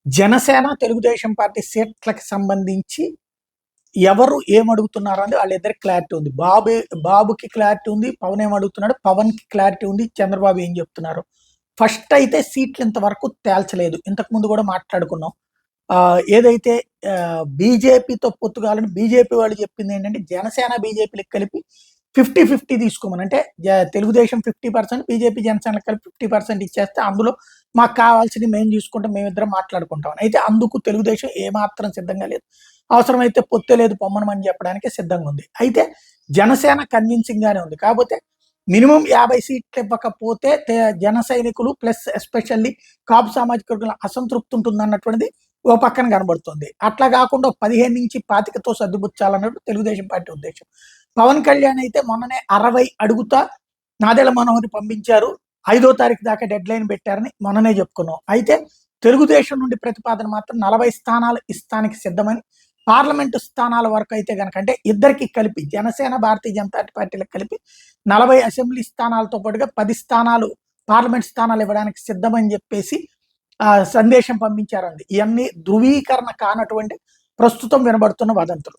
Janasena, Telugu Desam party సీట్లకి సంబంధించి ఎవరు ఏమడుగుతున్నారు అనేది వాళ్ళిద్దరికి క్లారిటీ ఉంది. బాబుకి క్లారిటీ ఉంది. పవన్ ఏమడుగుతున్నాడు, పవన్‌కి క్లారిటీ ఉంది. చంద్రబాబు ఏం చెప్తున్నారు. ఫస్ట్ అయితే సీట్లు ఇంతవరకు తేల్చలేదు. ఇంతకుముందు కూడా మాట్లాడుకున్నాం. ఏదైతే బీజేపీతో పొత్తు కావాలని బీజేపీ వాళ్ళు చెప్పిందేంటంటే, జనసేన, బీజేపీలకి కలిపి 50-50 తీసుకోమని. అంటే తెలుగుదేశం 50%, బీజేపీ, జనసేనకి కలిపి 50% ఇచ్చేస్తే అందులో మాకు కావాల్సినవి మేము చూసుకుంటాం, మేమిద్దరం మాట్లాడుకుంటాం అని. అయితే అందుకు తెలుగుదేశం ఏమాత్రం సిద్ధంగా లేదు. అవసరమైతే పొత్తే లేదు పొమ్మనమని చెప్పడానికి సిద్ధంగా ఉంది. అయితే జనసేన కన్విన్సింగ్ గానే ఉంది. కాకపోతే మినిమం 50 సీట్లు ఇవ్వకపోతే జన సైనికులు ప్లస్ ఎస్పెషల్లీ కాపు సామాజిక వర్గాల అసంతృప్తి ఉంటుందన్నటువంటిది ఓ పక్కన కనబడుతుంది. అట్లా కాకుండా 15-25తో సర్దుబుచ్చాలన్నట్టు తెలుగుదేశం పార్టీ ఉద్దేశం. పవన్ కళ్యాణ్ అయితే మొన్ననే 60 అడుగుతా నాదెళ్ల మనోహర్‌ని పంపించారు. 5వ తారీఖు దాకా డెడ్ లైన్ పెట్టారని మొన్ననే చెప్పుకున్నాం. అయితే తెలుగుదేశం నుండి ప్రతిపాదన మాత్రం 40 స్థానాలు ఇస్తానికి సిద్ధమని, పార్లమెంటు స్థానాల వరకు అయితే గనక అంటే ఇద్దరికి కలిపి జనసేన, భారతీయ జనతా పార్టీలకు కలిపి 40 అసెంబ్లీ స్థానాలతో పాటుగా 10 స్థానాలు పార్లమెంట్ స్థానాలు ఇవ్వడానికి సిద్ధమని చెప్పేసి సందేశం పంపించారండి. ఇవన్నీ ధృవీకరణ కానటువంటి ప్రస్తుతం వినబడుతున్న వదంతులు.